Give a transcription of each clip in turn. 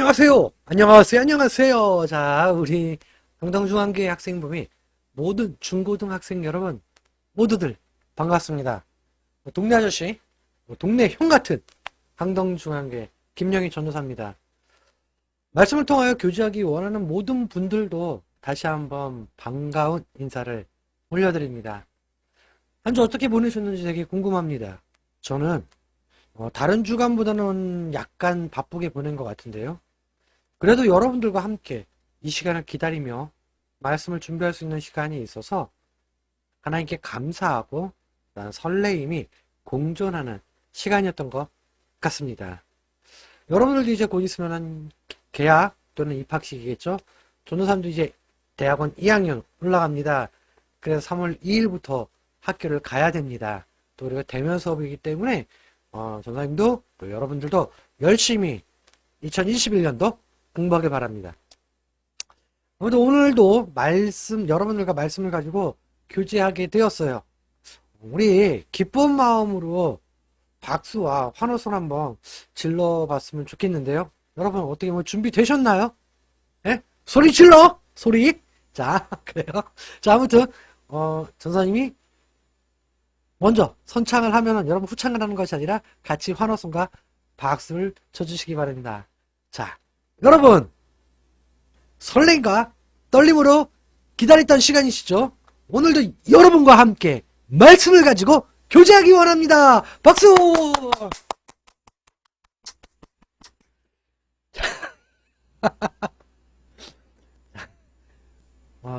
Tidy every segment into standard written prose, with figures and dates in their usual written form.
안녕하세요. 안녕하세요. 안녕하세요. 자, 우리 당당중앙교회 학생부 및 모든 중고등학생 여러분 모두들 반갑습니다. 동네 아저씨, 동네 형 같은 당당중앙교회 김영희 전도사입니다. 말씀을 통하여 교제하기 원하는 모든 분들도 다시 한번 반가운 인사를 올려드립니다. 한 주 어떻게 보내셨는지 되게 궁금합니다. 저는 다른 주간보다는 약간 바쁘게 보낸 것 같은데요. 그래도 여러분들과 함께 이 시간을 기다리며 말씀을 준비할 수 있는 시간이 있어서 하나님께 감사하고 설레임이 공존하는 시간이었던 것 같습니다. 여러분들도 이제 곧 있으면 개학 또는 입학식이겠죠? 전도사님도 이제 대학원 2학년 올라갑니다. 그래서 3월 2일부터 학교를 가야 됩니다. 또 우리가 대면 수업이기 때문에 전도사님도 또 여러분들도 열심히 2021년도 공부하길 바랍니다. 오늘도 여러분들과 말씀을 가지고 교제하게 되었어요. 우리 기쁜 마음으로 박수와 환호성 한번 질러봤으면 좋겠는데요. 여러분 어떻게 준비되셨나요? 예? 소리 질러! 소리! 자, 그래요. 자, 아무튼 전사님이 먼저 선창을 하면은 여러분 후창을 하는 것이 아니라 같이 환호성과 박수를 쳐주시기 바랍니다. 자, 여러분 설렘과 떨림으로 기다렸던 시간이시죠? 오늘도 여러분과 함께 말씀을 가지고 교제하기 원합니다. 박수!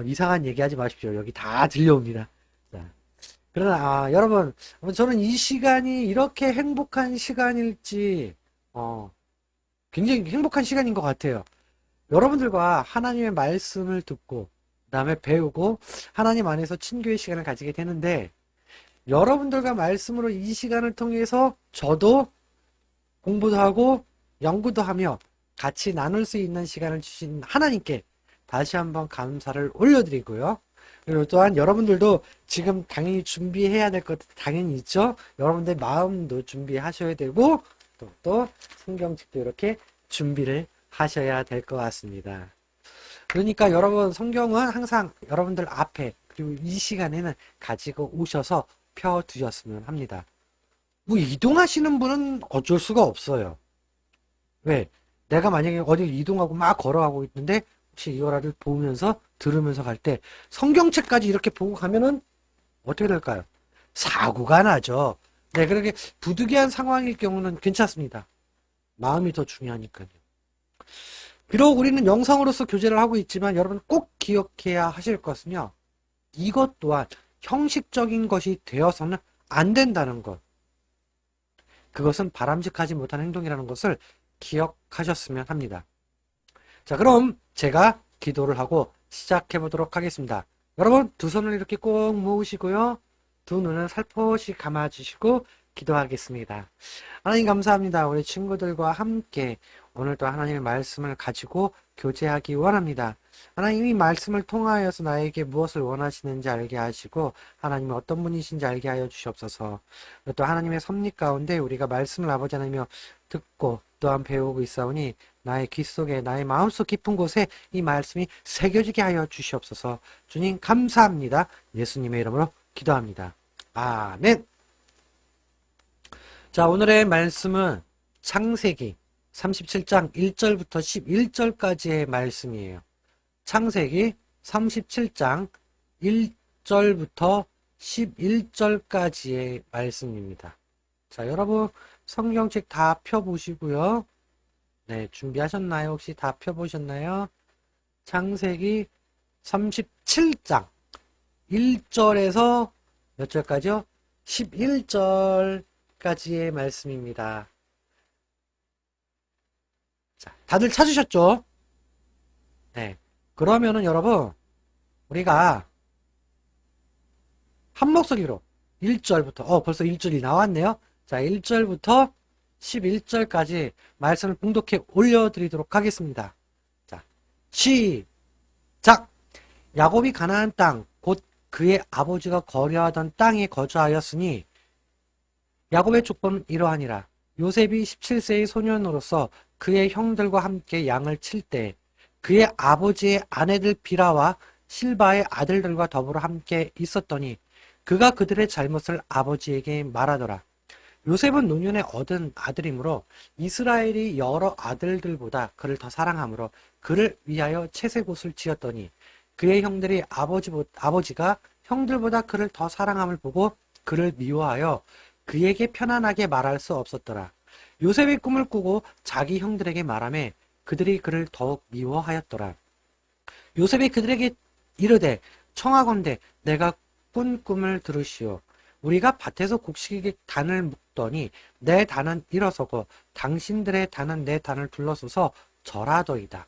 이상한 얘기하지 마십시오. 여기 다 들려옵니다. 자, 그러나 여러분 저는 이 시간이 이렇게 행복한 시간일지 굉장히 행복한 시간인 것 같아요. 여러분들과 하나님의 말씀을 듣고 그 다음에 배우고 하나님 안에서 친교의 시간을 가지게 되는데, 여러분들과 말씀으로 이 시간을 통해서 저도 공부도 하고 연구도 하며 같이 나눌 수 있는 시간을 주신 하나님께 다시 한번 감사를 올려드리고요. 그리고 또한 여러분들도 지금 당연히 준비해야 될 것 당연히 있죠. 여러분들 마음도 준비하셔야 되고 또 성경책도 이렇게 준비를 하셔야 될 것 같습니다. 그러니까 여러분 성경은 항상 여러분들 앞에 그리고 이 시간에는 가지고 오셔서 펴두셨으면 합니다. 이동하시는 분은 어쩔 수가 없어요. 왜? 내가 만약에 어딜 이동하고 막 걸어가고 있는데 혹시 이거라도 보면서 들으면서 갈 때 성경책까지 이렇게 보고 가면은 어떻게 될까요? 사고가 나죠. 네, 그렇게 부득이한 상황일 경우는 괜찮습니다. 마음이 더 중요하니까요. 비록 우리는 영성으로서 교제를 하고 있지만 여러분 꼭 기억해야 하실 것은요. 이것 또한 형식적인 것이 되어서는 안 된다는 것. 그것은 바람직하지 못한 행동이라는 것을 기억하셨으면 합니다. 자, 그럼 제가 기도를 하고 시작해 보도록 하겠습니다. 여러분 두 손을 이렇게 꼭 모으시고요. 두 눈을 살포시 감아주시고 기도하겠습니다. 하나님 감사합니다. 우리 친구들과 함께 오늘도 하나님의 말씀을 가지고 교제하기 원합니다. 하나님이 말씀을 통하여서 나에게 무엇을 원하시는지 알게 하시고 하나님이 어떤 분이신지 알게 하여 주시옵소서. 또 하나님의 섭리 가운데 우리가 말씀을 아버지 하나님이여 듣고 또한 배우고 있사오니 나의 귀 속에 나의 마음속 깊은 곳에 이 말씀이 새겨지게 하여 주시옵소서. 주님 감사합니다. 예수님의 이름으로 기도합니다. 아멘. 자, 오늘의 말씀은 창세기 37장 1절부터 11절까지의 말씀이에요. 창세기 37장 1절부터 11절까지의 말씀입니다. 자, 여러분 성경책 다 펴보시고요. 네, 준비하셨나요? 혹시 다 펴보셨나요? 창세기 37장 1절에서 몇 절까지요? 11절까지의 말씀입니다. 자, 다들 찾으셨죠? 네. 그러면은 여러분, 우리가 한 목소리로 1절부터, 벌써 1절이 나왔네요. 자, 1절부터 11절까지 말씀을 봉독해 올려드리도록 하겠습니다. 자, 시작! 야곱이 가나안 땅, 곧 그의 아버지가 거류하던 땅에 거주하였으니 야곱의 족보는 이러하니라. 요셉이 17세의 소년으로서 그의 형들과 함께 양을 칠 때 그의 아버지의 아내들 비라와 실바의 아들들과 더불어 함께 있었더니 그가 그들의 잘못을 아버지에게 말하더라. 요셉은 노년에 얻은 아들이므로 이스라엘이 여러 아들들보다 그를 더 사랑하므로 그를 위하여 채색옷을 지었더니 그의 형들이 아버지가 형들보다 그를 더 사랑함을 보고 그를 미워하여 그에게 편안하게 말할 수 없었더라. 요셉이 꿈을 꾸고 자기 형들에게 말하매 그들이 그를 더욱 미워하였더라. 요셉이 그들에게 이르되 청하건대 내가 꾼 꿈을 들으시오. 우리가 밭에서 곡식의 단을 묶더니 내 단은 일어서고 당신들의 단은 내 단을 둘러서서 절하더이다.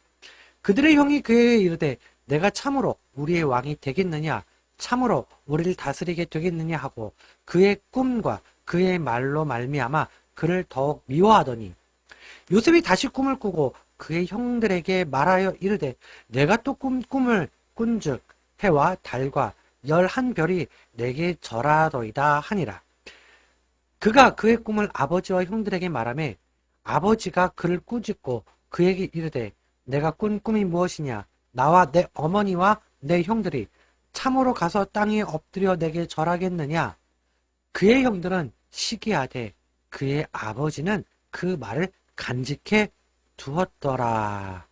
그들의 형이 그에게 이르되 내가 참으로 우리의 왕이 되겠느냐 참으로 우리를 다스리게 되겠느냐 하고 그의 꿈과 그의 말로 말미암아 그를 더욱 미워하더니 요셉이 다시 꿈을 꾸고 그의 형들에게 말하여 이르되 내가 또 꿈을 꾼즉 해와 달과 11별이 내게 절하더이다 하니라. 그가 그의 꿈을 아버지와 형들에게 말하매 아버지가 그를 꾸짖고 그에게 이르되 내가 꾼 꿈이 무엇이냐 나와 내 어머니와 내 형들이 참으로 가서 땅에 엎드려 내게 절하겠느냐. 그의 형들은 시기하되 그의 아버지는 그 말을 간직해 두었더라.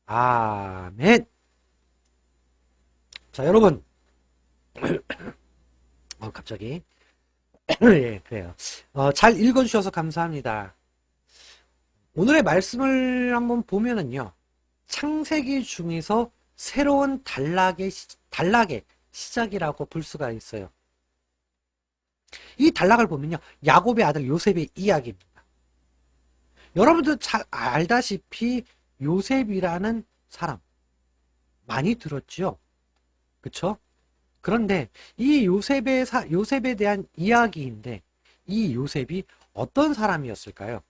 아멘. 자, 여러분. 갑자기. 예, 그래요. 잘 읽어주셔서 감사합니다. 오늘의 말씀을 한번 보면은요. 창세기 중에서 새로운 단락의 시작이라고 볼 수가 있어요. 이 단락을 보면요. 야곱의 아들 요셉의 이야기입니다. 여러분들 잘 알다시피 요셉이라는 사람 많이 들었죠? 그쵸? 그런데 이 요셉에 대한 이야기인데 이 요셉이 어떤 사람이었을까요?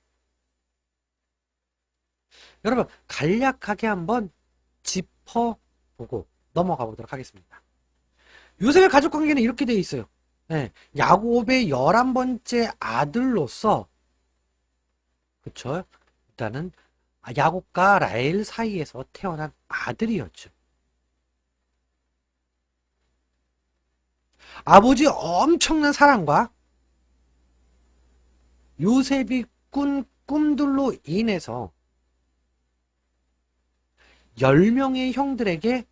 여러분 간략하게 한번 짚어보고 넘어가 보도록 하겠습니다. 요셉의 가족관계는 이렇게 되어 있어요. 네, 야곱의 11번째 아들로서 그쵸? 일단은 야곱과 라헬 사이에서 태어난 아들이었죠. 아버지 엄청난 사랑과 요셉이 꾼 꿈들로 인해서 10명의 형들에게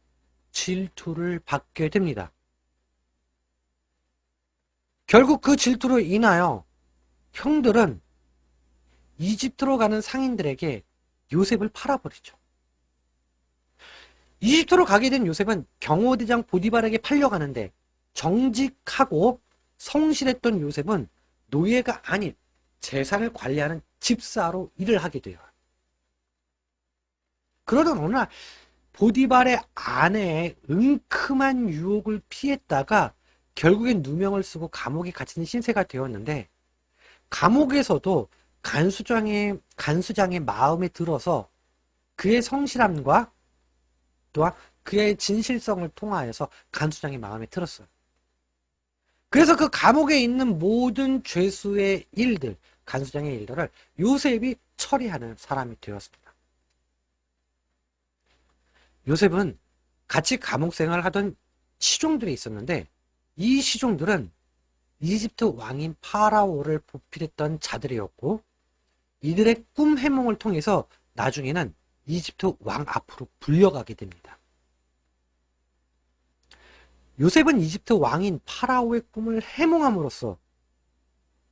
질투를 받게 됩니다. 결국 그 질투로 인하여 형들은 이집트로 가는 상인들에게 요셉을 팔아버리죠. 이집트로 가게 된 요셉은 경호대장 보디발에게 팔려가는데 정직하고 성실했던 요셉은 노예가 아닌 재산을 관리하는 집사로 일을 하게 돼요. 그러던 어느 날 보디발의 아내의 은큼한 유혹을 피했다가 결국엔 누명을 쓰고 감옥에 갇힌 신세가 되었는데 감옥에서도 간수장의 마음에 들어서 그의 성실함과 또한 그의 진실성을 통하여서 간수장의 마음에 들었어요. 그래서 그 감옥에 있는 모든 죄수의 일들, 간수장의 일들을 요셉이 처리하는 사람이 되었습니다. 요셉은 같이 감옥 생활을 하던 시종들이 있었는데 이 시종들은 이집트 왕인 파라오를 보필했던 자들이었고 이들의 꿈 해몽을 통해서 나중에는 이집트 왕 앞으로 불려가게 됩니다. 요셉은 이집트 왕인 파라오의 꿈을 해몽함으로써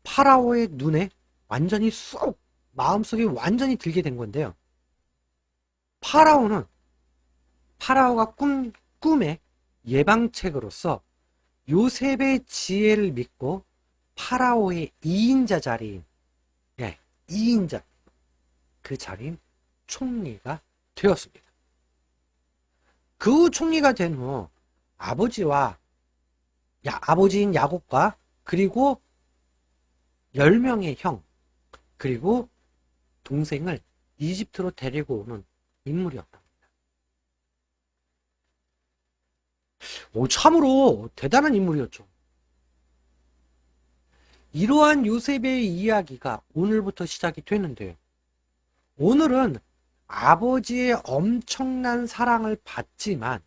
파라오의 눈에 완전히 쏙 마음속에 완전히 들게 된 건데요. 파라오가 꿈의 예방책으로서 요셉의 지혜를 믿고 파라오의 2인자 자리인 2인자 그 자리인 총리가 되었습니다. 그 총리가 된 후 아버지인 야곱과 그리고 10명의 형 그리고 동생을 이집트로 데리고 오는 인물이었다. 참으로 대단한 인물이었죠. 이러한 요셉의 이야기가 오늘부터 시작이 되는데요. 오늘은 아버지의 엄청난 사랑을 받지만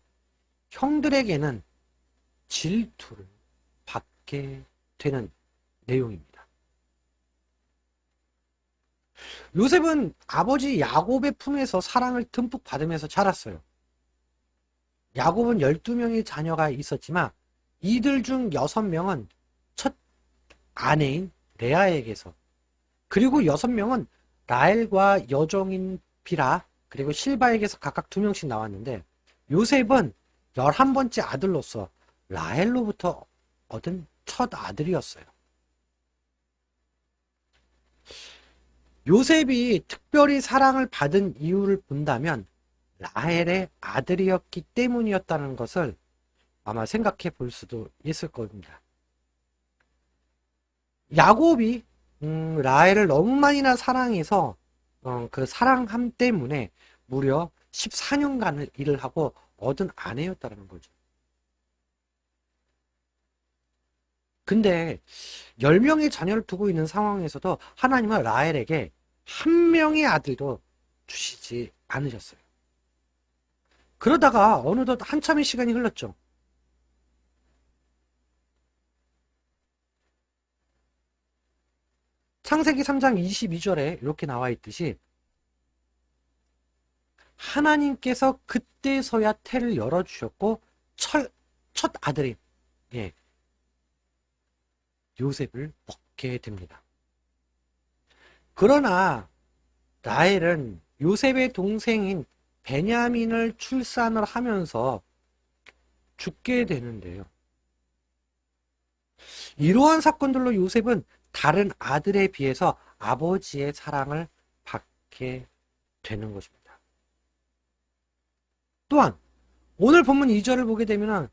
형들에게는 질투를 받게 되는 내용입니다. 요셉은 아버지 야곱의 품에서 사랑을 듬뿍 받으면서 자랐어요. 야곱은 12명의 자녀가 있었지만 이들 중 6명은 첫 아내인 레아에게서, 그리고 6명은 라헬과 여종인 빌하 그리고 실바에게서 각각 2명씩 나왔는데, 요셉은 11번째 아들로서 라헬로부터 얻은 첫 아들이었어요. 요셉이 특별히 사랑을 받은 이유를 본다면 라헬의 아들이었기 때문이었다는 것을 아마 생각해 볼 수도 있을 겁니다. 야곱이 라헬을 너무 많이나 사랑해서 그 사랑함 때문에 무려 14년간을 일을 하고 얻은 아내였다는 거죠. 근데 10명의 자녀를 두고 있는 상황에서도 하나님은 라헬에게 한 명의 아들도 주시지 않으셨어요. 그러다가 어느덧 한참의 시간이 흘렀죠. 창세기 3장 22절에 이렇게 나와 있듯이 하나님께서 그때서야 태를 열어주셨고 첫 아들인 요셉을 먹게 됩니다. 그러나 라헬은 요셉의 동생인 베냐민을 출산을 하면서 죽게 되는데요. 이러한 사건들로 요셉은 다른 아들에 비해서 아버지의 사랑을 받게 되는 것입니다. 또한 오늘 본문 2절을 보게 되면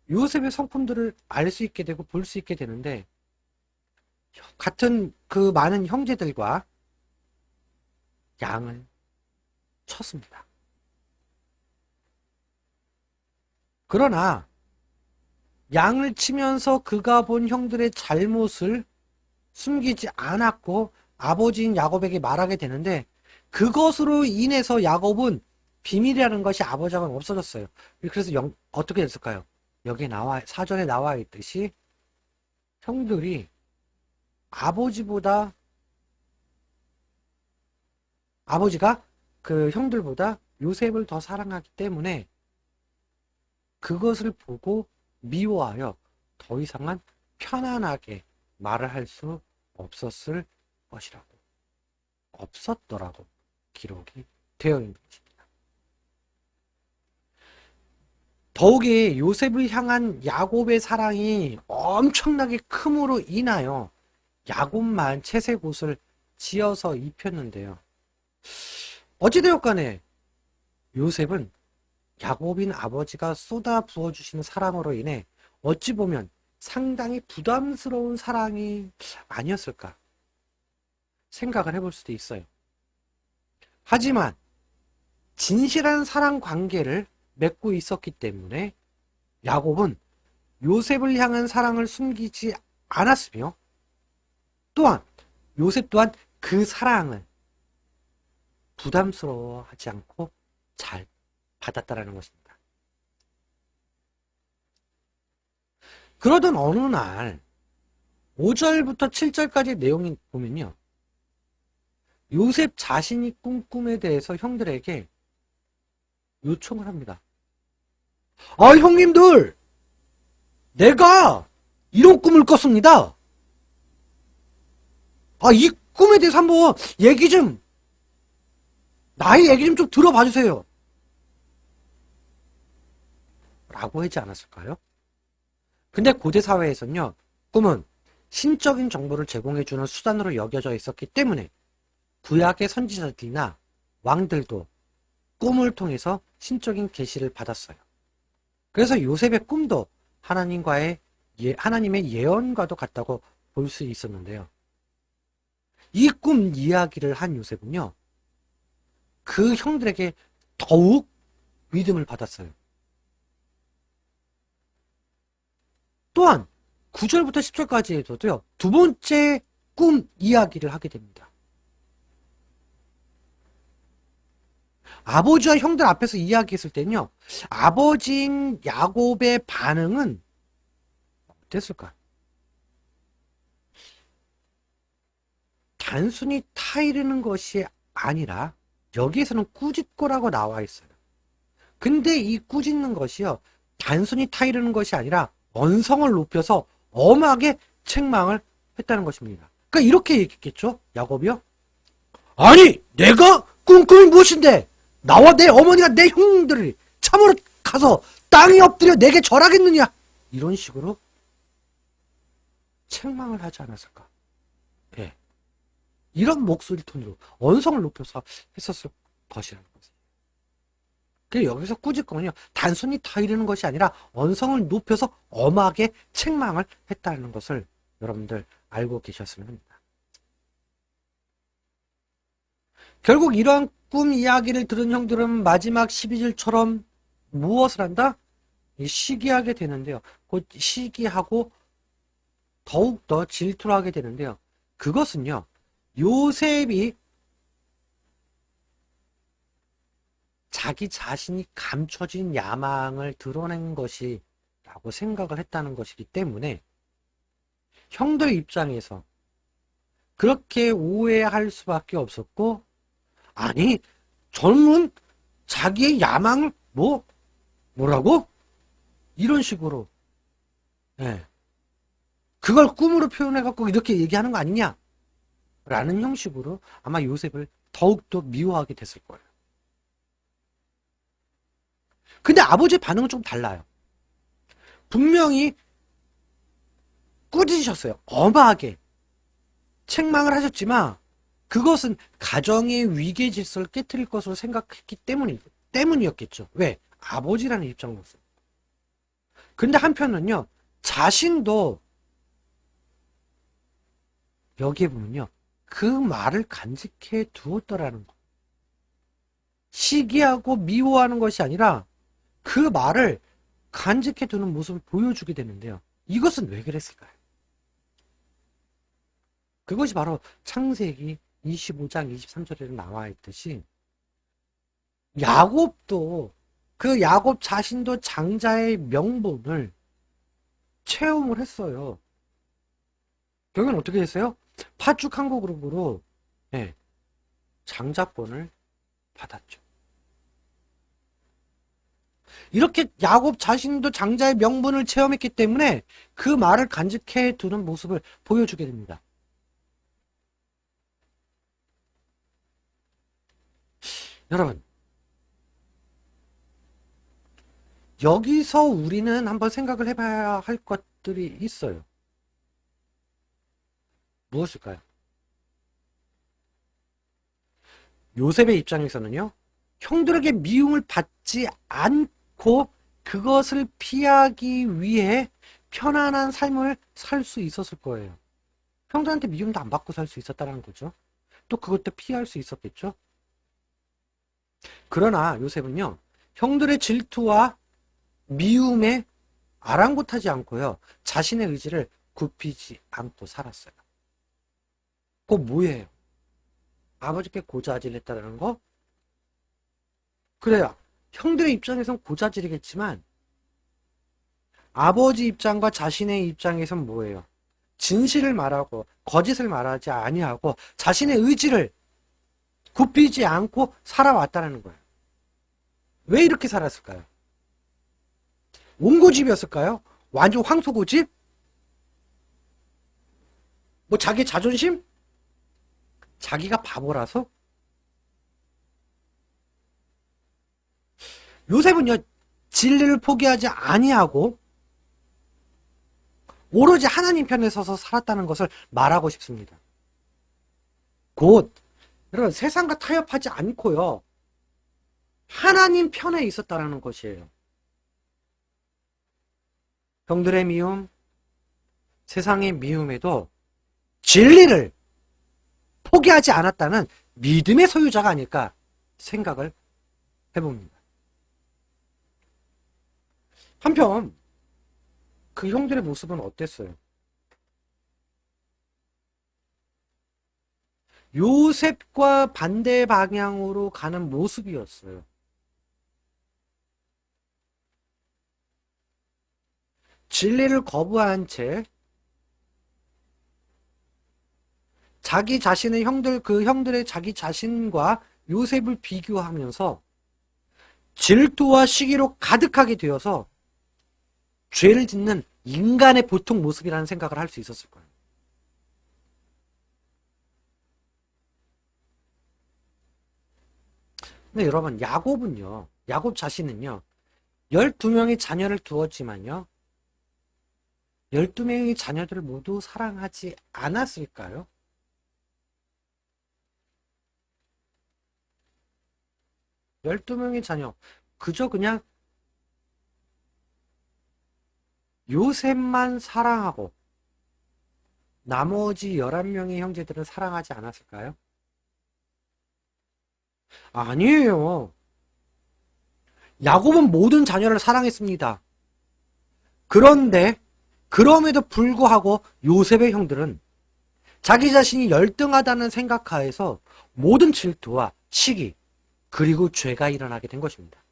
요셉의 성품들을 알 수 있게 되고 볼 수 있게 되는데, 같은 그 많은 형제들과 양을 쳤습니다. 그러나 양을 치면서 그가 본 형들의 잘못을 숨기지 않았고 아버지인 야곱에게 말하게 되는데, 그것으로 인해서 야곱은 비밀이라는 것이 아버지하고는 없어졌어요. 그래서 어떻게 됐을까요? 여기에 사전에 나와 있듯이 형들이 아버지가 그 형들보다 요셉을 더 사랑하기 때문에 그것을 보고 미워하여 더 이상은 편안하게 말을 할 수 없었더라고 기록이 되어 있는 것입니다. 더욱이 요셉을 향한 야곱의 사랑이 엄청나게 큼으로 인하여 야곱만 채색 옷을 지어서 입혔는데요. 어찌되었 간에 요셉은 야곱인 아버지가 쏟아 부어주시는 사랑으로 인해 어찌 보면 상당히 부담스러운 사랑이 아니었을까 생각을 해볼 수도 있어요. 하지만 진실한 사랑 관계를 맺고 있었기 때문에 야곱은 요셉을 향한 사랑을 숨기지 않았으며, 또한 요셉 또한 그 사랑을 부담스러워하지 않고 잘 받았다라는 것입니다. 그러던 어느 날 5절부터 7절까지 내용을 보면요, 요셉 자신이 꾼 꿈에 대해서 형들에게 요청을 합니다. 형님들, 내가 이런 꿈을 꿨습니다. 이 꿈에 대해서 한번 나의 얘기 좀 들어봐 주세요. 라고 하지 않았을까요? 근데 고대 사회에서는요, 꿈은 신적인 정보를 제공해주는 수단으로 여겨져 있었기 때문에 구약의 선지자들이나 왕들도 꿈을 통해서 신적인 계시를 받았어요. 그래서 요셉의 꿈도 하나님의 예언과도 같다고 볼 수 있었는데요. 이 꿈 이야기를 한 요셉은요, 그 형들에게 더욱 믿음을 받았어요. 또한 9절부터 10절까지에서도요, 두 번째 꿈 이야기를 하게 됩니다. 아버지와 형들 앞에서 이야기했을 때는요, 아버지인 야곱의 반응은 어땠을까? 단순히 타이르는 것이 아니라 여기에서는 꾸짖고라고 나와 있어요. 근데 이 꾸짖는 것이요, 단순히 타이르는 것이 아니라 언성을 높여서 엄하게 책망을 했다는 것입니다. 그러니까 이렇게 얘기했겠죠, 야곱이요? 아니, 내가 꿈꾸이 무엇인데 나와 내 어머니가 내 형들이 참으로 가서 땅에 엎드려 내게 절하겠느냐, 이런 식으로 책망을 하지 않았을까. 예. 이런 목소리 톤으로 언성을 높여서 했었을 것이라는 거죠. 그래서 여기서 꾸짖거든요, 단순히 타이르는 것이 아니라 언성을 높여서 엄하게 책망을 했다는 것을 여러분들 알고 계셨으면 합니다. 결국 이러한 꿈 이야기를 들은 형들은 마지막 12절처럼 무엇을 한다? 시기하게 되는데요. 곧 시기하고 더욱더 질투를 하게 되는데요. 그것은요, 요셉이 자기 자신이 감춰진 야망을 드러낸 것이라고 생각을 했다는 것이기 때문에 형들 입장에서 그렇게 오해할 수밖에 없었고, 아니, 젊은 자기의 야망을 뭐라고? 이런 식으로, 예, 그걸 꿈으로 표현해갖고 이렇게 얘기하는 거 아니냐? 라는 형식으로 아마 요셉을 더욱더 미워하게 됐을 거예요. 근데 아버지의 반응은 좀 달라요. 분명히 꾸짖으셨어요. 엄하게 책망을 하셨지만 그것은 가정의 위계 질서를 깨트릴 것으로 생각했기 때문이었겠죠. 왜? 아버지라는 입장으로서. 근데 한편은요, 자신도 여기에 보면요, 그 말을 간직해 두었더라는 거. 시기하고 미워하는 것이 아니라 그 말을 간직해 두는 모습을 보여주게 되는데요. 이것은 왜 그랬을까요? 그것이 바로 창세기 25장 23절에 나와 있듯이 야곱도, 그 야곱 자신도 장자의 명분을 체험을 했어요. 결국은 어떻게 했어요? 파죽 항구 그룹으로, 네, 장자권을 받았죠. 이렇게 야곱 자신도 장자의 명분을 체험했기 때문에 그 말을 간직해 두는 모습을 보여주게 됩니다. 여러분, 여기서 우리는 한번 생각을 해봐야 할 것들이 있어요. 무엇일까요? 요셉의 입장에서는요, 형들에게 미움을 받지 않고 그것을 피하기 위해 편안한 삶을 살 수 있었을 거예요. 형들한테 미움도 안 받고 살 수 있었다는 거죠. 또 그것도 피할 수 있었겠죠. 그러나 요셉은요, 형들의 질투와 미움에 아랑곳하지 않고요, 자신의 의지를 굽히지 않고 살았어요. 그거 뭐예요? 아버지께 고자질했다는 거? 그래요. 형들의 입장에선 고자질이겠지만 아버지 입장과 자신의 입장에선 뭐예요? 진실을 말하고 거짓을 말하지 아니하고 자신의 의지를 굽히지 않고 살아왔다는 거예요. 왜 이렇게 살았을까요? 원고집이었을까요? 완전 황소고집? 뭐 자기 자존심? 자기가 바보라서? 요셉은요, 진리를 포기하지 아니하고 오로지 하나님 편에 서서 살았다는 것을 말하고 싶습니다. 곧 여러분, 세상과 타협하지 않고요, 하나님 편에 있었다는 것이에요. 형들의 미움, 세상의 미움에도 진리를 포기하지 않았다는 믿음의 소유자가 아닐까 생각을 해봅니다. 한편 그 형들의 모습은 어땠어요? 요셉과 반대 방향으로 가는 모습이었어요. 진리를 거부한 채 자기 자신의 형들, 그 형들의 자기 자신과 요셉을 비교하면서 질투와 시기로 가득하게 되어서 죄를 짓는 인간의 보통 모습이라는 생각을 할 수 있었을 거예요. 근데 여러분, 야곱 자신은요, 12명의 자녀를 두었지만요, 12명의 자녀들을 모두 사랑하지 않았을까요? 12명의 자녀, 그저 그냥 요셉만 사랑하고 나머지 11명의 형제들은 사랑하지 않았을까요? 아니에요. 야곱은 모든 자녀를 사랑했습니다. 그런데 그럼에도 불구하고 요셉의 형들은 자기 자신이 열등하다는 생각하에서 모든 질투와 시기 그리고 죄가 일어나게 된 것입니다.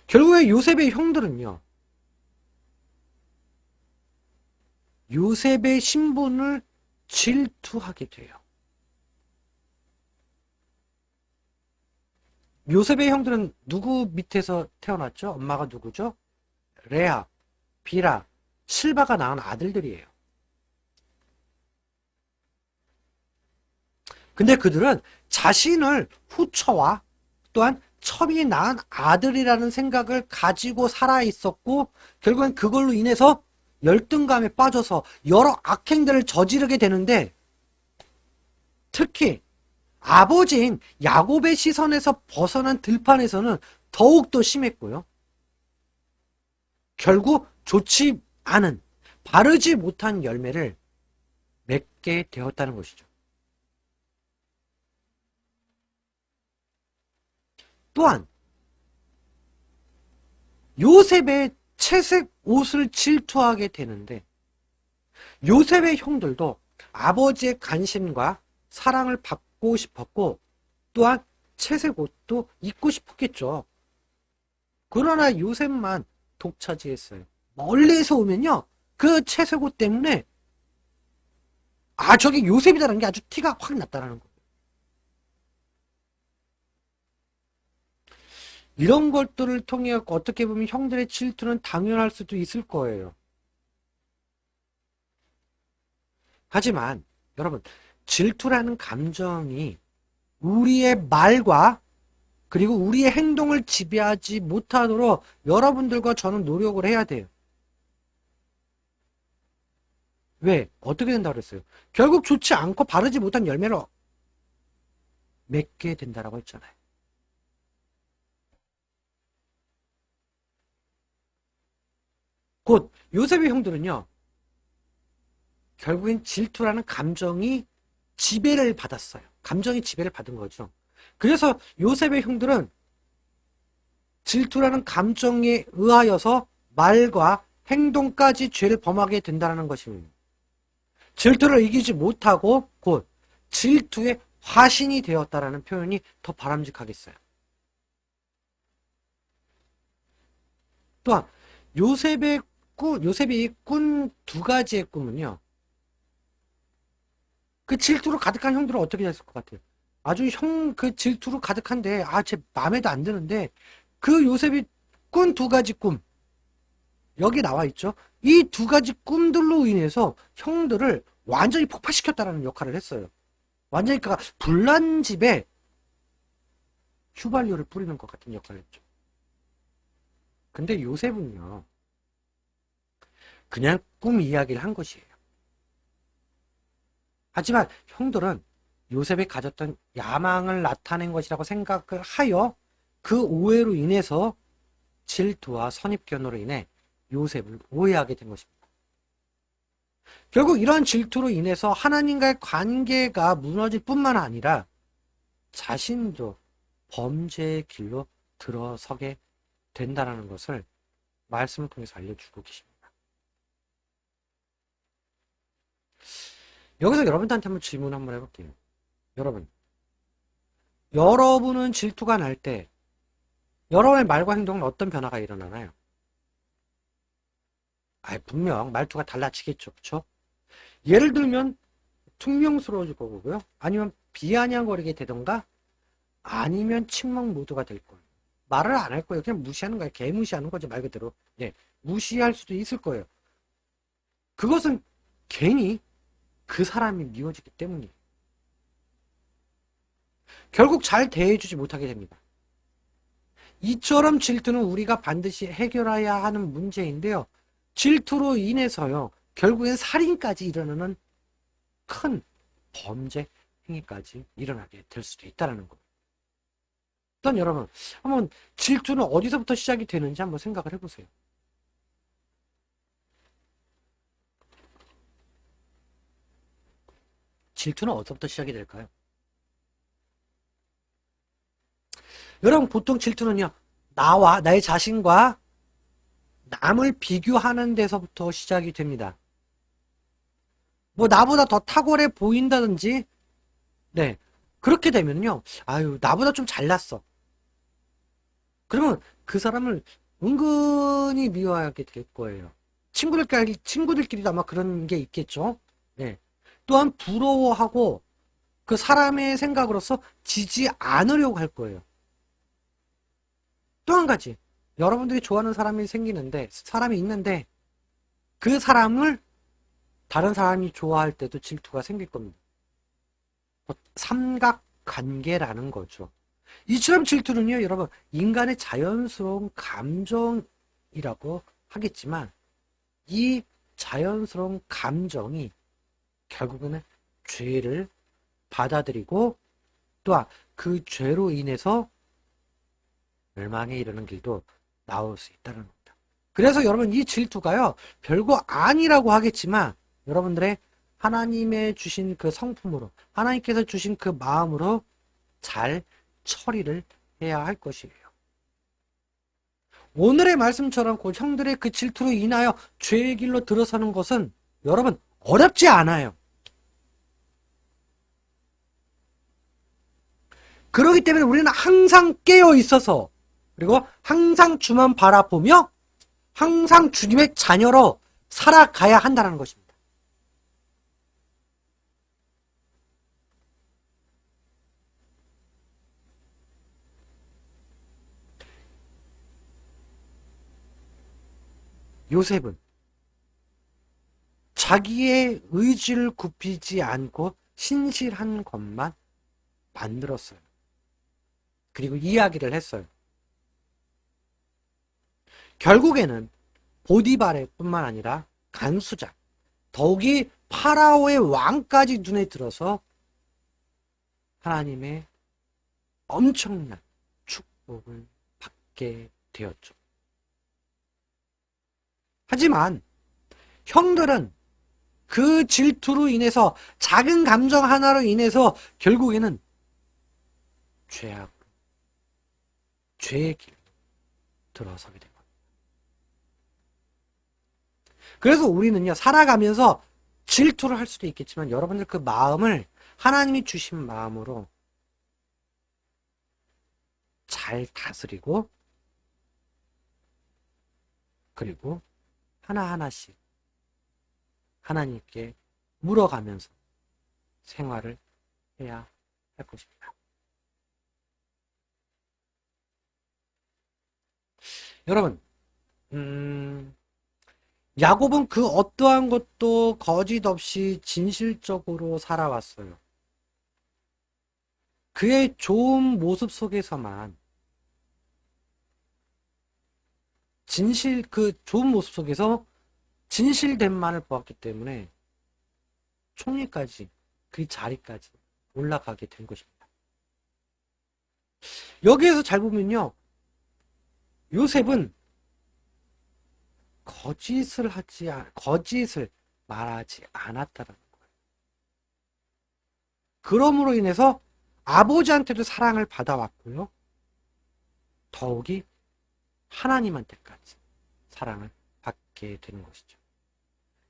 결국에 요셉의 형들은요, 요셉의 신분을 질투하게 돼요. 요셉의 형들은 누구 밑에서 태어났죠? 엄마가 누구죠? 레아, 비라, 실바가 낳은 아들들이에요. 근데 그들은 자신을 후처와 또한 첩이 낳은 아들이라는 생각을 가지고 살아 있었고, 결국엔 그걸로 인해서 열등감에 빠져서 여러 악행들을 저지르게 되는데, 특히 아버지인 야곱의 시선에서 벗어난 들판에서는 더욱더 심했고요. 결국 좋지 않은, 바르지 못한 열매를 맺게 되었다는 것이죠. 또한 요셉의 채색 옷을 질투하게 되는데, 요셉의 형들도 아버지의 관심과 사랑을 받고 싶었고, 또한 채색 옷도 입고 싶었겠죠. 그러나 요셉만 독차지했어요. 멀리서 오면요, 그 채색 옷 때문에 저게 요셉이다라는 게 아주 티가 확 났다라는 거예요. 이런 것들을 통해 어떻게 보면 형들의 질투는 당연할 수도 있을 거예요. 하지만 여러분, 질투라는 감정이 우리의 말과 그리고 우리의 행동을 지배하지 못하도록 여러분들과 저는 노력을 해야 돼요. 왜? 어떻게 된다고 그랬어요? 결국 좋지 않고 바르지 못한 열매를 맺게 된다라고 했잖아요. 곧 요셉의 형들은요, 결국엔 질투라는 감정이 지배를 받았어요. 감정이 지배를 받은 거죠. 그래서 요셉의 형들은 질투라는 감정에 의하여서 말과 행동까지 죄를 범하게 된다는 것입니다. 질투를 이기지 못하고 곧 질투의 화신이 되었다라는 표현이 더 바람직하겠어요. 또한 요셉이 꾼 두 가지의 꿈은요, 그 질투로 가득한 형들은 어떻게 됐을 것 같아요? 아주 그 질투로 가득한데, 제 마음에도 안 드는데, 그 요셉이 꾼 두 가지 꿈, 여기 나와 있죠? 이 두 가지 꿈들로 인해서 형들을 완전히 폭파시켰다라는 역할을 했어요. 완전히 그가 불난 집에 휘발유를 뿌리는 것 같은 역할을 했죠. 근데 요셉은요, 그냥 꿈 이야기를 한 것이에요. 하지만 형들은 요셉이 가졌던 야망을 나타낸 것이라고 생각을 하여 그 오해로 인해서 질투와 선입견으로 인해 요셉을 오해하게 된 것입니다. 결국 이러한 질투로 인해서 하나님과의 관계가 무너질 뿐만 아니라 자신도 범죄의 길로 들어서게 된다는 것을 말씀을 통해서 알려주고 계십니다. 여기서 여러분한테 한번 질문 한번 해볼게요. 여러분은 질투가 날 때 여러분의 말과 행동은 어떤 변화가 일어나나요? 분명 말투가 달라지겠죠. 그쵸? 예를 들면 퉁명스러워질 거고요. 아니면 비아냥거리게 되던가 아니면 침묵 모드가 될 거예요. 말을 안 할 거예요. 그냥 무시하는 거예요. 개무시하는 거죠. 말 그대로. 네, 무시할 수도 있을 거예요. 그것은 괜히 그 사람이 미워지기 때문이에요. 결국 잘 대해주지 못하게 됩니다. 이처럼 질투는 우리가 반드시 해결해야 하는 문제인데요. 질투로 인해서요. 결국엔 살인까지 일어나는 큰 범죄 행위까지 일어나게 될 수도 있다는 거예요. 일단 여러분, 한번 질투는 어디서부터 시작이 되는지 한번 생각을 해보세요. 질투는 어디서부터 시작이 될까요? 여러분, 보통 질투는요, 나와, 나의 자신과 남을 비교하는 데서부터 시작이 됩니다. 뭐, 나보다 더 탁월해 보인다든지, 네. 그렇게 되면요, 아유, 나보다 좀 잘났어. 그러면 그 사람을 은근히 미워하게 될 거예요. 친구들끼리도 아마 그런 게 있겠죠. 네. 또한 부러워하고 그 사람의 생각으로서 지지 않으려고 할 거예요. 또 한 가지. 여러분들이 좋아하는 사람이 있는데 그 사람을 다른 사람이 좋아할 때도 질투가 생길 겁니다. 삼각관계라는 거죠. 이처럼 질투는요, 여러분, 인간의 자연스러운 감정이라고 하겠지만, 이 자연스러운 감정이 결국에는 죄를 받아들이고, 또한 그 죄로 인해서 멸망에 이르는 길도 나올 수 있다는 겁니다. 그래서 여러분, 이 질투가요, 별거 아니라고 하겠지만, 여러분들의 하나님의 주신 그 성품으로, 하나님께서 주신 그 마음으로 잘 처리를 해야 할 것이에요. 오늘의 말씀처럼 그 형들의 그 질투로 인하여 죄의 길로 들어서는 것은 여러분 어렵지 않아요. 그렇기 때문에 우리는 항상 깨어 있어서 그리고 항상 주만 바라보며 항상 주님의 자녀로 살아가야 한다는 것입니다. 요셉은 자기의 의지를 굽히지 않고 신실한 것만 만들었어요. 그리고 이야기를 했어요. 결국에는 보디발의 뿐만 아니라 간수장, 더욱이 파라오의 왕까지 눈에 들어서 하나님의 엄청난 축복을 받게 되었죠. 하지만 형들은 그 질투로 인해서 작은 감정 하나로 인해서 결국에는 죄의 길 들어서게 된 겁니다. 그래서 우리는요, 살아가면서 질투를 할 수도 있겠지만 여러분들 그 마음을 하나님이 주신 마음으로 잘 다스리고 그리고 하나하나씩 하나님께 물어가면서 생활을 해야 할 것입니다. 여러분, 야곱은 그 어떠한 것도 거짓 없이 진실적으로 살아왔어요. 그의 좋은 모습 속에서만 그 좋은 모습 속에서 진실됨만을 보았기 때문에 총리까지 그 자리까지 올라가게 된 것입니다. 여기에서 잘 보면요, 요셉은 거짓을 말하지 않았다는 거예요. 그러므로 인해서 아버지한테도 사랑을 받아왔고요, 더욱이 하나님한테까지 사랑을 받게 되는 것이죠.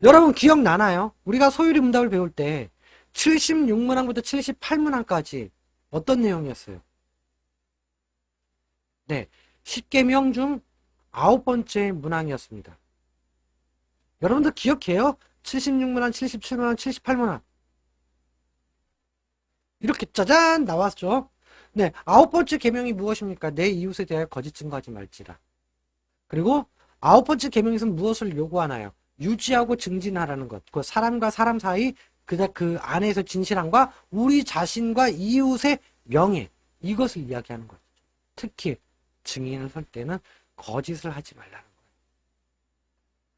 여러분 기억나나요? 우리가 소유리 문답을 배울 때 76문항부터 78문항까지 어떤 내용이었어요? 네, 10계명 중 9번째 문항이었습니다. 여러분들 기억해요? 76문항, 77문항, 78문항. 이렇게 짜잔 나왔죠? 네, 9번째 계명이 무엇입니까? 내 이웃에 대하여 거짓 증거하지 말지라. 그리고 9번째 계명에서는 무엇을 요구하나요? 유지하고 증진하라는 것. 그 사람과 사람 사이 그 안에서 진실함과 우리 자신과 이웃의 명예, 이것을 이야기하는 거죠. 특히 증인을 설 때는 거짓을 하지 말라는 거예요.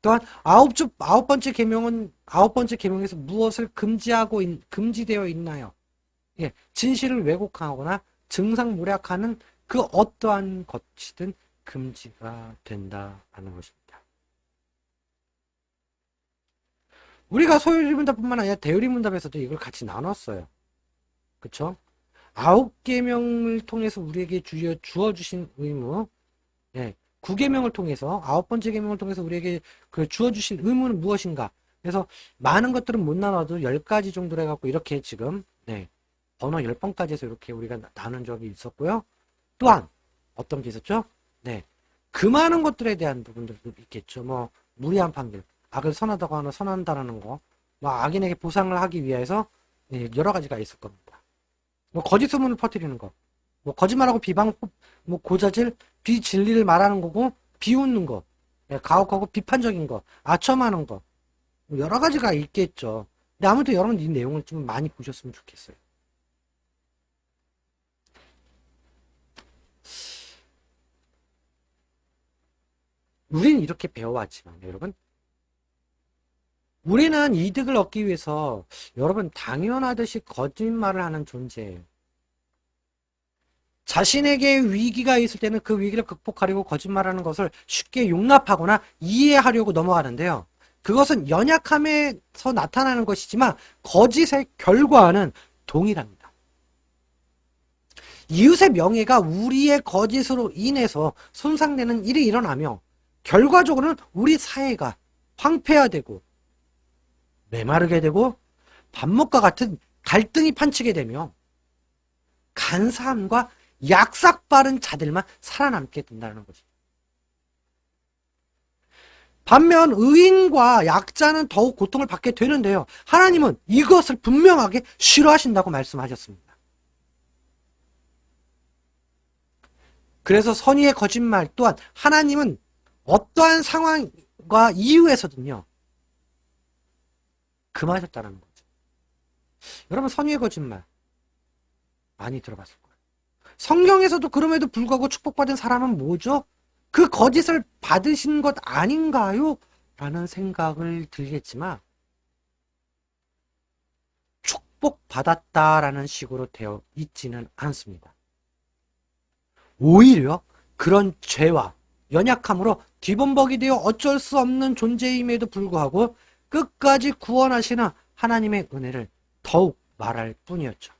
또한 아홉 번째 계명에서 무엇을 금지되어 있나요? 예, 진실을 왜곡하거나 증상모략하는 그 어떠한 것이든 금지가 된다는 것입니다. 우리가 소유리문답뿐만 아니라 대유리문답에서도 이걸 같이 나눴어요. 그쵸? 9계명을 통해서 우리에게 주어주신 의무, 예, 9계명을 통해서, 9번째 계명을 통해서 우리에게 주어주신 의무는 무엇인가? 그래서 많은 것들은 못 나눠도 10가지 정도로 해갖고 이렇게 지금, 네, 번호 10번까지 해서 이렇게 우리가 나눈 적이 있었고요. 또한, 어떤 게 있었죠? 네, 그 많은 것들에 대한 부분들도 있겠죠. 뭐, 무리한 판결, 악을 선하다고 하나 선한다라는 거, 뭐, 악인에게 보상을 하기 위해서, 네, 여러 가지가 있을 겁니다. 뭐 거짓 소문을 퍼뜨리는 거, 뭐 거짓말하고 뭐 고자질, 비진리를 말하는 거고, 비웃는 거, 가혹하고 비판적인 거, 아첨하는 거, 뭐 여러 가지가 있겠죠. 근데 아무튼 여러분 이 내용을 좀 많이 보셨으면 좋겠어요. 우리는 이렇게 배워왔지만 여러분, 우리는 이득을 얻기 위해서 여러분 당연하듯이 거짓말을 하는 존재예요. 자신에게 위기가 있을 때는 그 위기를 극복하려고 거짓말하는 것을 쉽게 용납하거나 이해하려고 넘어가는데요. 그것은 연약함에서 나타나는 것이지만 거짓의 결과는 동일합니다. 이웃의 명예가 우리의 거짓으로 인해서 손상되는 일이 일어나며 결과적으로는 우리 사회가 황폐화되고 메마르게 되고 반목과 같은 갈등이 판치게 되며 간사함과 약삭빠른 자들만 살아남게 된다는 거지. 반면 의인과 약자는 더욱 고통을 받게 되는데요. 하나님은 이것을 분명하게 싫어하신다고 말씀하셨습니다. 그래서 선의의 거짓말 또한 하나님은 어떠한 상황과 이유에서든요. 금하셨다는 거죠. 여러분 선의의 거짓말 많이 들어봤을 거예요. 성경에서도 그럼에도 불구하고 축복받은 사람은 뭐죠? 그 거짓을 받으신 것 아닌가요? 라는 생각을 들겠지만 축복받았다라는 식으로 되어 있지는 않습니다. 오히려 그런 죄와 연약함으로 뒤범벅이 되어 어쩔 수 없는 존재임에도 불구하고 끝까지 구원하시는 하나님의 은혜를 더욱 말할 뿐이었죠.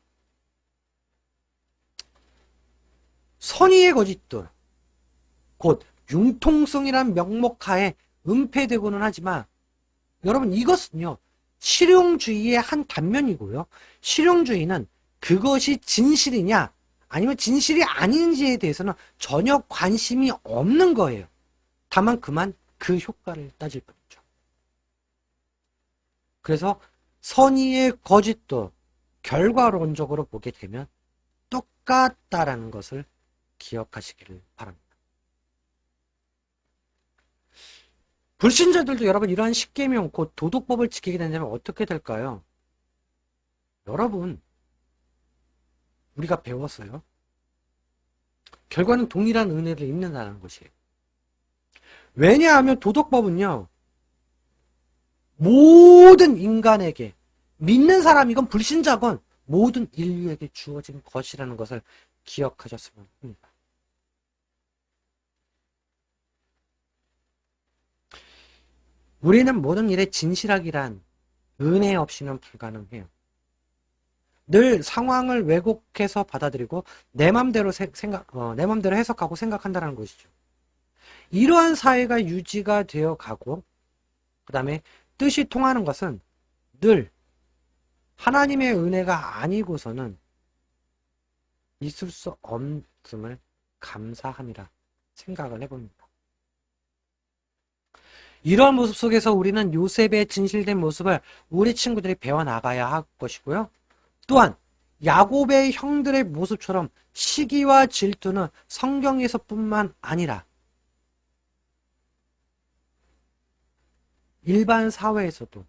선의의 거짓들, 곧 융통성이란 명목하에 은폐되고는 하지만 여러분 이것은요 실용주의의 한 단면이고요. 실용주의는 그것이 진실이냐 아니면 진실이 아닌지에 대해서는 전혀 관심이 없는 거예요. 다만 그만 그 효과를 따질 뿐이죠. 그래서 선의의 거짓도 결과론적으로 보게 되면 똑같다라는 것을 기억하시기를 바랍니다. 불신자들도 여러분 이러한 십계명 곧 도덕법을 지키게 된다면 어떻게 될까요? 여러분 우리가 배웠어요. 결과는 동일한 은혜를 입는다는 것이에요. 왜냐하면 도덕법은요 모든 인간에게 믿는 사람이건 불신자건 모든 인류에게 주어진 것이라는 것을 기억하셨으면 합니다. 우리는 모든 일에 진실하기란 은혜 없이는 불가능해요. 늘 상황을 왜곡해서 받아들이고 내 맘대로 내 맘대로 해석하고 생각한다는 것이죠. 이러한 사회가 유지가 되어 가고 그 다음에 뜻이 통하는 것은 늘 하나님의 은혜가 아니고서는 있을 수 없음을 감사함이라 생각을 해봅니다. 이러한 모습 속에서 우리는 요셉의 진실된 모습을 우리 친구들이 배워나가야 할 것이고요. 또한 야곱의 형들의 모습처럼 시기와 질투는 성경에서뿐만 아니라 일반 사회에서도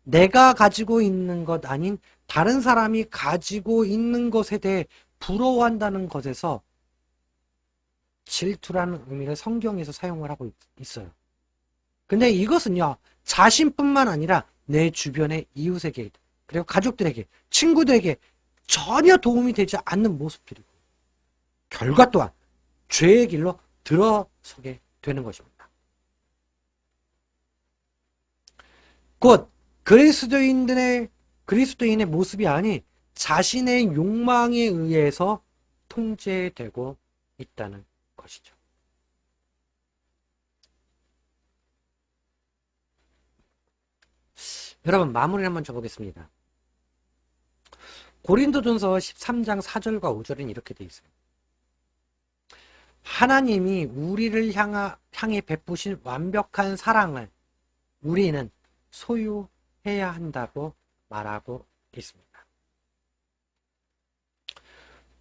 내가 가지고 있는 것 아닌 다른 사람이 가지고 있는 것에 대해 부러워한다는 것에서 질투라는 의미를 성경에서 사용을 하고 있어요. 근데 이것은요, 자신뿐만 아니라 내 주변의 이웃에게, 그리고 가족들에게, 친구들에게 전혀 도움이 되지 않는 모습들이고, 결과 또한 죄의 길로 들어서게 되는 것입니다. 곧 그리스도인의 모습이 아닌 자신의 욕망에 의해서 통제되고 있다는 것이죠. 여러분, 마무리를 한번 줘보겠습니다. 고린도전서 13장 4절과 5절은 이렇게 되어 있어요. 하나님이 우리를 향해 베푸신 완벽한 사랑을 우리는 소유해야 한다고 말하고 있습니다.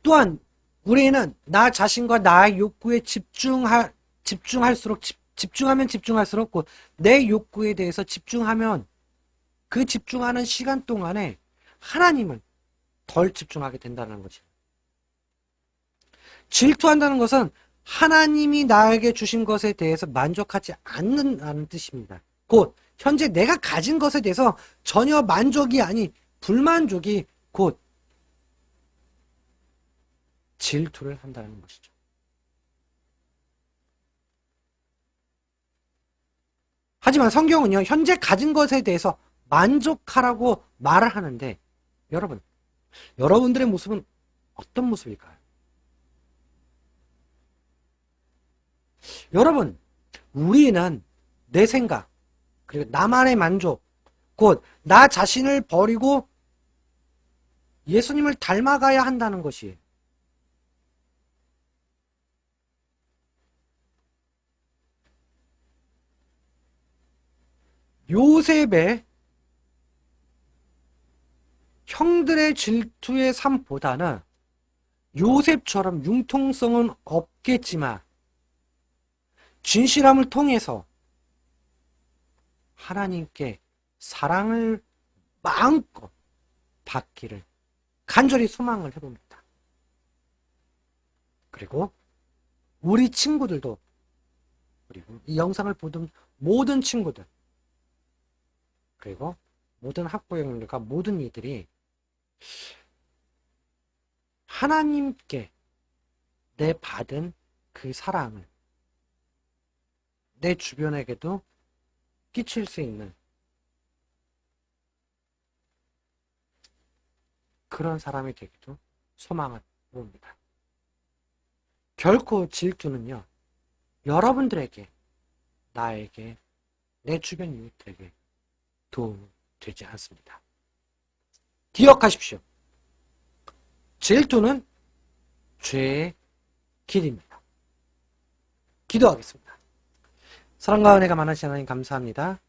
또한 우리는 나 자신과 나의 욕구에 집중하면 집중할수록 내 욕구에 대해서 집중하면 그 집중하는 시간 동안에 하나님을 덜 집중하게 된다는 거지. 질투한다는 것은 하나님이 나에게 주신 것에 대해서 만족하지 않는다는 뜻입니다. 곧 현재 내가 가진 것에 대해서 전혀 만족이 아닌 불만족이 곧 질투를 한다는 것이죠. 하지만 성경은요, 현재 가진 것에 대해서 만족하라고 말을 하는데, 여러분들의 모습은 어떤 모습일까요? 여러분, 우리는 내 생각, 그리고 나만의 만족, 곧 나 자신을 버리고 예수님을 닮아가야 한다는 것이에요. 요셉의 형들의 질투의 삶보다는 요셉처럼 융통성은 없겠지만 진실함을 통해서 하나님께 사랑을 마음껏 받기를 간절히 소망을 해봅니다. 그리고 우리 친구들도, 그리고 이 영상을 보던 모든 친구들, 그리고 모든 학부형들과 모든 이들이 하나님께 내 받은 그 사랑을 내 주변에게도 끼칠 수 있는 그런 사람이 되기도 소망을 봅니다. 결코 질투는요, 여러분들에게, 나에게, 내 주변 이웃들에게 도움이 되지 않습니다. 기억하십시오. 질투는 죄의 길입니다. 기도하겠습니다. 사랑과 은혜가 많으신 하나님 감사합니다.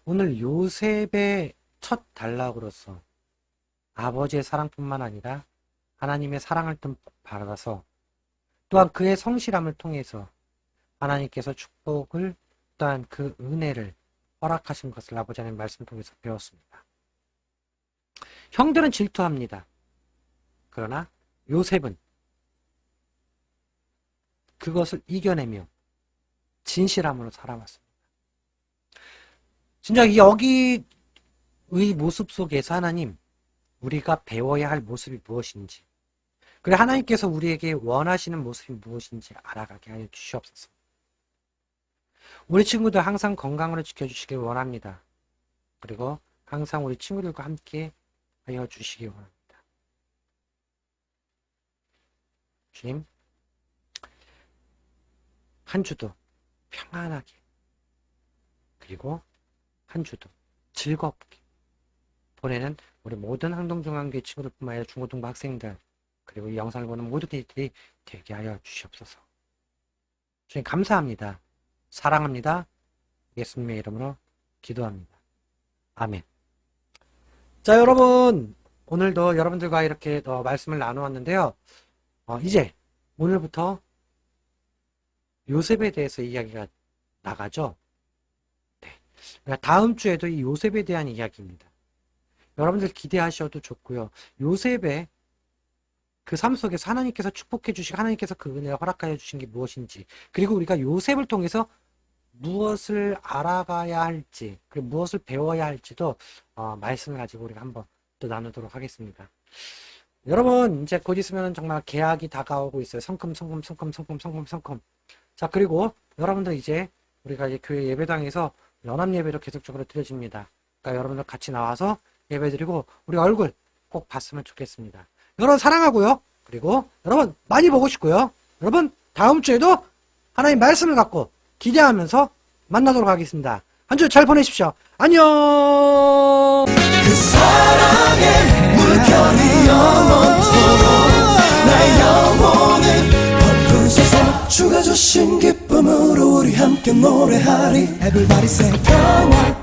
오늘 요셉의 첫 단락으로서 아버지의 사랑뿐만 아니라 하나님의 사랑을 받아서 또한 그의 성실함을 통해서 하나님께서 축복을, 또한 그 은혜를 허락하신 것을 아버지 하나님 말씀 통해서 배웠습니다. 형들은 질투합니다. 그러나 요셉은 그것을 이겨내며 진실함으로 살아왔습니다. 진짜 여기의 모습 속에서 하나님, 우리가 배워야 할 모습이 무엇인지, 그리고 하나님께서 우리에게 원하시는 모습이 무엇인지 알아가게 하여 주시옵소서. 우리 친구들 항상 건강으로 지켜주시길 원합니다. 그리고 항상 우리 친구들과 함께 하여 주시기 원합니다. 주님, 한 주도 평안하게, 그리고 한 주도 즐겁게 보내는 우리 모든 항동중앙교회 친구들뿐만 아니라 중고등부 학생들, 그리고 이 영상을 보는 모든 이들이 되게 하여 주시옵소서. 주님 감사합니다. 사랑합니다. 예수님의 이름으로 기도합니다. 아멘. 자, 여러분, 오늘도 여러분들과 이렇게 말씀을 나누었는데요. 이제 오늘부터 요셉에 대해서 이야기가 나가죠. 네. 다음 주에도 이 요셉에 대한 이야기입니다. 여러분들 기대하셔도 좋고요. 요셉의 그 삶 속에서 하나님께서 축복해 주시고 하나님께서 그 은혜를 허락하여 주신 게 무엇인지, 그리고 우리가 요셉을 통해서 무엇을 알아가야 할지, 그리고 무엇을 배워야 할지도 말씀을 가지고 우리가 한번 또 나누도록 하겠습니다. 여러분, 이제 곧 있으면 정말 개학이 다가오고 있어요. 성큼. 자, 그리고 여러분들 이제 우리가 이제 교회 예배당에서 연합 예배로 계속적으로 드려집니다. 그러니까 여러분들 같이 나와서 예배 드리고 우리 얼굴 꼭 봤으면 좋겠습니다. 여러분 사랑하고요. 그리고 여러분 많이 보고 싶고요. 여러분 다음 주에도 하나님 말씀을 갖고 기대하면서 만나도록 하겠습니다. 한 주 잘 보내십시오. 안녕. 그 사랑의 물결이 영원토록 나의 영혼을 덮으소서. 주가 주신 기쁨으로 우리 함께 노래하리. Everybody say 평화.